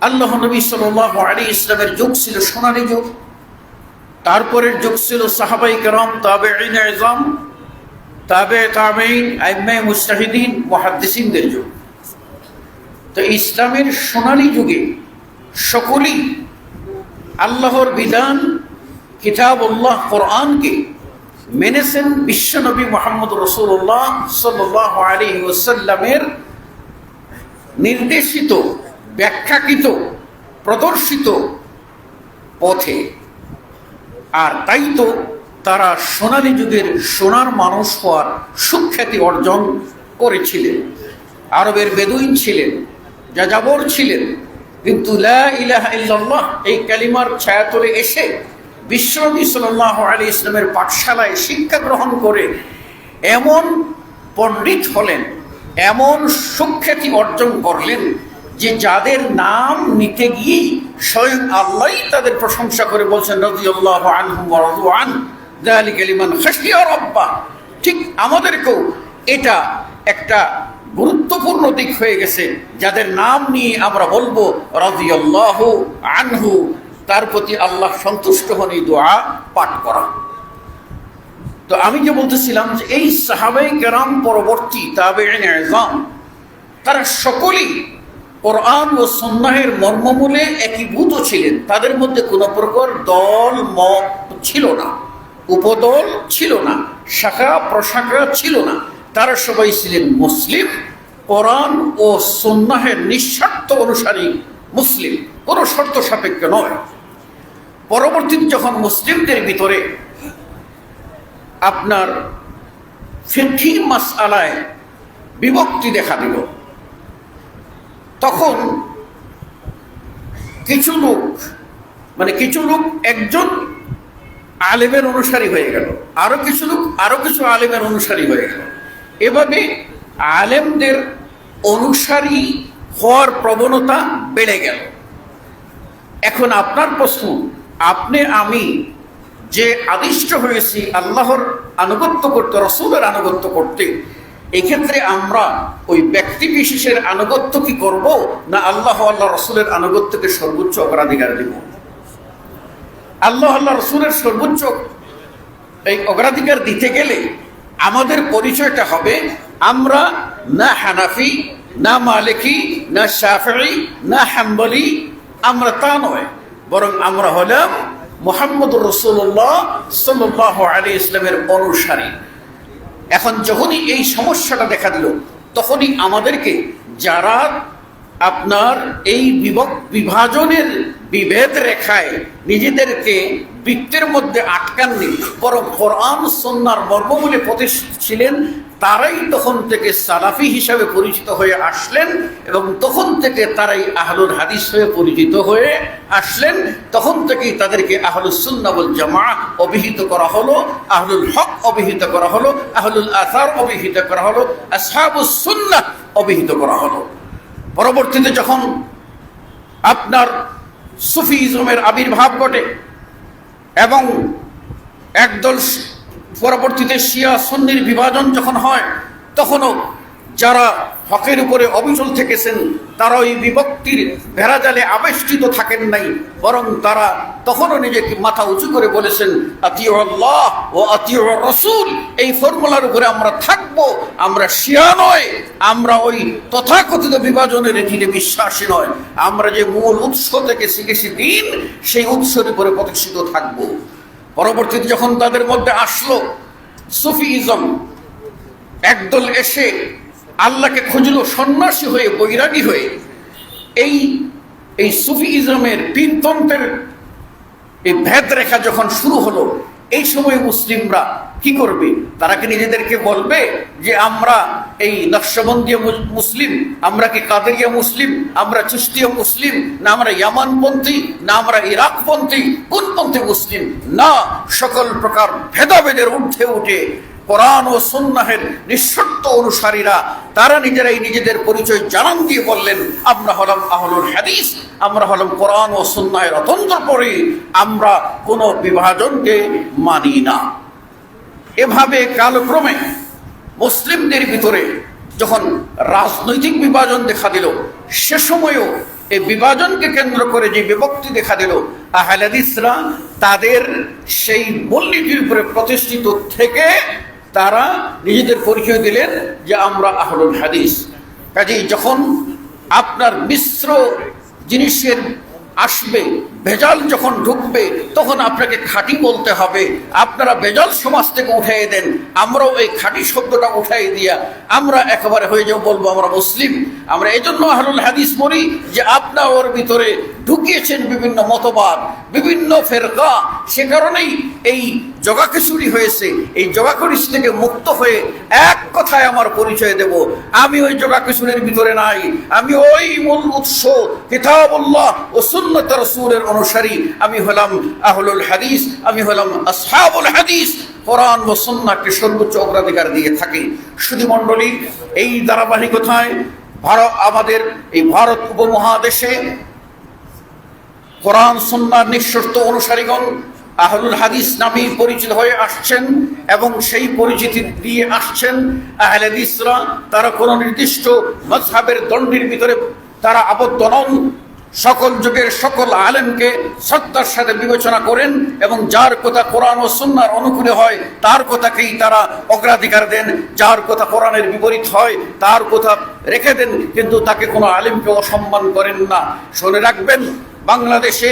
আল্লাহ নবী সাল্লাল্লাহু আলাইহি ইসলামের যুগ ছিল সোনালী যুগ, তারপরের যুগ ছিল সাহাবাই কেরাম, তাবেঈন ইযম, তাবেঈন, আইম্মায়ে মুজতাহিদিন, মুহাদ্দিসিনদের যুগ। তো ইসলামের সোনালী যুগে সকলেই আল্লাহর বিধান কিতাবুল্লাহ কোরআনকে মেনেছেন। বিশ্বনবী মুহাম্মদ রাসূলুল্লাহ সাল্লাল্লাহু আলাইহি ওয়াসাল্লামের নির্দেশিত, ব্যাখ্যাকৃত, প্রদর্শিত পথে। আর তাই তো তারা সোনালী যুগের সোনার মানুষ হওয়ার সুখ্যাতি অর্জন করেছিলেন। আরবের বেদুইন ছিলেন, যাযাবর ছিলেন, কিন্তু লা ইলাহা ইল্লাল্লাহ এই কালিমার ছায়াতলে এসে বিশ্বনবী সাল্লাল্লাহু আলাইহি ইসলামের পাঠশালায় শিক্ষা গ্রহণ করে এমন পণ্ডিত হলেন, এমন সুখ্যাতি অর্জন করলেন যে যাদের নাম নিতে গিয়েই স্বয়ং আল্লাহই তাদের প্রশংসা করে বলছেন রাদিয়াল্লাহু আনহুম ওয়া রাদু আন যালিকা লিমান খাশিয়া রাব্বাহ। ঠিক আমাদেরকেও এটা একটা গুরুত্বপূর্ণ দিক হয়ে গেছে, যাদের নাম নিয়ে আমরা বলবো রাদিয়াল্লাহু আনহু, তার প্রতি আল্লাহ সন্তুষ্ট হন, এই দোয়া পাঠ করা। তো আমি যে বলতেছিলাম যে এই সাহাবায়ে কেরাম পরবর্তী তাবেঈন ইযম তারা সকলেই কোরআন ও সুন্নাহের মর্মমূলে একীভূত ছিলেন। তাদের মধ্যে কোনো প্রকার দল মত ছিল না, উপদল ছিল না, শাখা প্রশাখা ছিল না। তারা সবাই ছিলেন মুসলিম, কোরআন ও সুন্নাহের নিঃস্বার্থ অনুসারী মুসলিম, কোনো শর্ত সাপেক্ষ নয়। পরবর্তীতে যখন মুসলিমদের ভিতরে আপনার ফিকহি মাসআলায় বিভক্তি দেখা দিল, তখন কিছু লোক একজন আলেমের অনুসারী হয়ে গেল, আরো কিছু আলেমের অনুসারী হয়ে গেল। এভাবে আলেমদের অনুসারী হওয়ার প্রবণতা বেড়ে গেল। এখন আপনার প্রশ্ন, আপনি আমি যে আদিষ্ট হয়েছি আল্লাহর আনুগত্য করতে, রাসূলের আনুগত্য করতে, এক্ষেত্রে আমরা ওই ব্যক্তি বিশেষের আনুগত্য কি করব, না আল্লাহ রাসূলের আনুগত্যকে সর্বোচ্চ অগ্রাধিকার দেব? আল্লাহ রাসূলের সর্বোচ্চ এই অগ্রাধিকার দিতে গেলে আমাদের পরিচয়টা হবে আমরা না হানাফি, না মালিকি, না শাফিঈ, না হাম্বলি, আমরা তা নয়, বরং আমরা হলাম মুহাম্মদুর রাসূলুল্লাহ সাল্লাল্লাহু আলাইহি ইসলামের অনুসারী। এখন যখনই এই সমস্যাটা দেখা দিল, তখনই আমাদেরকে যারা আপনার এই বিভাজনের বিভেদ রেখায় নিজেদেরকে বৃত্তের মধ্যে আটকাননি, বরং কোরআন সুন্নাহর মর্মমূলে প্রতিষ্ঠিত ছিলেন, তারাই তখন থেকে সালাফি হিসাবে পরিচিত হয়ে আসলেন, এবং তখন থেকে তারাই আহলুল হাদিস হয়ে পরিচিত হয়ে আসলেন। তখন থেকেই তাদেরকে আহলুস সুন্নাহ ওয়াল জামাআহ অভিহিত করা হলো, আহলুল হক অভিহিত করা হলো, আহলুল আসার অভিহিত করা হলো, আসহাবুস সুন্নাহ অভিহিত করা হলো। পরবর্তীতে যখন আপনার সুফিজমের আবির্ভাব ঘটে এবং একদল পরবর্তীতে শিয়া সুন্নির বিভাজন যখন হয়, তখনও যারা হকের উপরে অবিচল থেকেছেন তারা ওই বিভক্তির ভেড়াজালে আবেষ্টিত থাকেন নাই, বরং তারা তখনও নিজেকে মাথা উঁচু করে বলেছেন আতিউ আল্লাহ ও আতিউ রাসূল, এই ফর্মুলার উপরে আমরা থাকবো। আমরা শিয়া নয়, আমরা ওই তথাকথিত বিভাজনের নীতিতে বিশ্বাসী নয়, আমরা যে মূল উৎস থেকে শিখেছি দিন, সেই উৎসের উপরে প্রতিষ্ঠিত থাকবো। পরবর্তীতে যখন তাদের মধ্যে আসলো সুফিজম, একদল এসে আল্লাহকে খুঁজলো সন্ন্যাসী হয়ে, বৈরাগী হয়ে। এই সুফিজমের পীরতন্ত্রের এই ভেদ রেখা যখন শুরু হলো, এই সময় মুসলিমরা কি করবে? তারা কি নিজেদেরকে বলবে যে আমরা এই নকশবন্দিয়া মুসলিম, আমরা কি কাদেরিয়া মুসলিম, আমরা চিশতিয়া মুসলিম, না আমরা ইয়ামানপন্থী, না আমরা ইরাকপন্থী, কোন পন্থী মুসলিম? না, সকল প্রকার ভেদাভেদের ঊর্ধ্বে উঠে কোরআন ও সুন্নাহের নিঃশর্ত অনুসারীরা তারা নিজেরাই নিজেদের পরিচয় জানান দিয়ে বললেন আমরা হলাম আহলুল হাদিস, আমরা হলাম কোরআন ও সুন্নাহের অতন্ত্র পরে, আমরা কোনো বিভাজনকে মানি না। এভাবে কালক্রমে মুসলিমদের ভিতরে যখন রাজনৈতিক বিভাজন দেখা দিল, সে সময়ও এই বিভাজনকে কেন্দ্র করে যে বিভক্তি দেখা দিল, আহলে হাদিসরা তাদের সেই মূলনীতির উপরে প্রতিষ্ঠিত থেকে তারা নিজেদের পরিচয় দিলেন যে আমরা আহলুল হাদিস। কাজেই যখন আপনার মিশ্র জিনিসের আসবে, ভেজাল যখন ঢুকবে, তখন আপনাকে খাঁটি বলতে হবে। আপনারা ভেজাল সমাজ থেকে উঠাই দেন, আমরাও এই খাঁটি শব্দটা উঠাই দিয়া আমরা একেবারে হয়ে যাবো, বলবো আমরা মুসলিম। আমরা এই জন্য আহলুল হাদিস বলি যে আপনার ওর ভিতরে ঢুকিয়েছেন বিভিন্ন মতবাদ, বিভিন্ন ফেরকা, সে কারণেই এই জগাখিচুড়ি হয়েছে। এই জগাখিচুড়ি থেকে মুক্ত হয়ে এক কথায় আমার পরিচয় দেব, আমি ওই জগাখিচুড়ির ভিতরে নাই, আমি ওই মূল উৎস কিতাবুল্লাহ ও সুন্নাত রাসূলের অনুসারী। আমি হলাম আহলুল হাদিস, আমি হলাম আসহাবুল হাদিস। কোরআন ও সুন্নাহকে সর্বোচ্চ অগ্রাধিকার দিয়ে থাকি। শুধু মণ্ডলী, এই ধারাবাহিকতায় আমাদের এই ভারত উপমহাদেশে কোরআন সুন্নাহর নিঃশর্ত অনুসারীগণ আহলুল হাদিস নামে পরিচিত হয়ে আসছেন এবং সেই পরিচিতি দিয়ে আসছেন। আহলে হাদিসরা তারা কোনো নির্দিষ্ট মাযহাবের দণ্ডির ভিতরে তারা আবদ্ধ নন, সকল যুগের সকল আলেমকে শ্রদ্ধার সাথে বিবেচনা করেন এবং যার কথা কোরআন ও সুন্নাহর অনুকূলে হয় তার কথাকেই তারা অগ্রাধিকার দেন, যার কথা কোরআনের বিপরীত হয় তার কথা রেখে দেন, কিন্তু তাকে কোনো আলেমকে অসম্মান করেন না। শুনে রাখবেন, বাংলাদেশে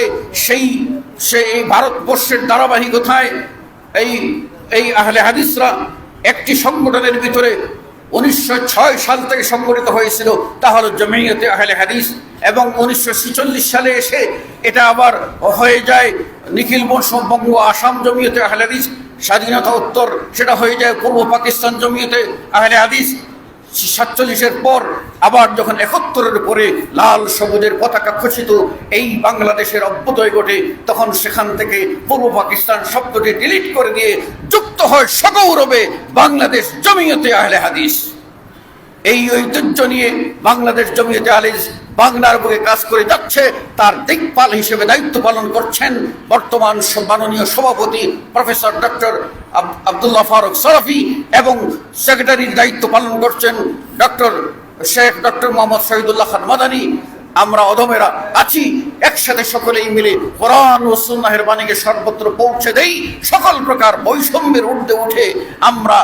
সেই ভারতবর্ষের ধারাবাহিকতায় এই আহলে হাদিসরা একটি সংগঠনের ভিতরে 1906 সাল থেকে সংগঠিত হয়েছিল, তা হলো জমিয়তে আহলে হাদিস। এবং 1946 সালে এসে এটা আবার হয়ে যায় নিখিল বঙ্গ আসাম জমিয়তে আহলে হাদিস। স্বাধীনতা উত্তর সেটা হয়ে যায় পূর্ব পাকিস্তান জমিয়তে আহলে হাদিস। 47-এর পর আবার যখন 71-এর পরে লাল সবুজের পতাকা খচিত এই বাংলাদেশের অভ্যুদয় ঘটে, তখন সেখান থেকে পূর্ব পাকিস্তান শব্দটি ডিলিট করে দিয়ে যুক্ত হয় সগৌরবে বাংলাদেশ জমিয়তে আহলে হাদিস। এই ঐতিহ্য নিয়ে বাংলাদেশ জমিয়তে আহলে হাদিস বাংলার বুকে কাজ করে যাচ্ছে। তার দিকপাল হিসেবে দায়িত্ব পালন করছেন বর্তমান মাননীয় সভাপতি প্রফেসর ডক্টর আব্দুল্লাহ ফারুক সরফি এবং সেক্রেটারির দায়িত্ব পালন করছেন ডক্টর মোহাম্মদ শহীদুল্লাহ খান মাদানী। আমরা অধমেরা আছি, একসাথে সকলেই মিলে কোরআন ও সুন্নাহের বাণীকে সর্বত্র পৌঁছে দেই। সকল প্রকার বৈষম্যের ঊর্ধ্বে উঠে আমরা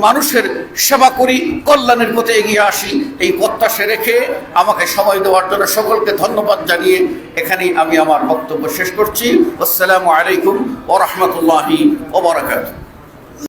মানুষের সেবা করি, কল্যাণের পথে এগিয়ে আসি। এই প্রত্যাশা রেখে আমাকে সময় দেওয়ার জন্য সকলকে ধন্যবাদ জানিয়ে এখানেই আমি আমার বক্তব্য শেষ করছি। আসসালামু আলাইকুম ওয়া রাহমাতুল্লাহি ওয়া বারাকাতুহু।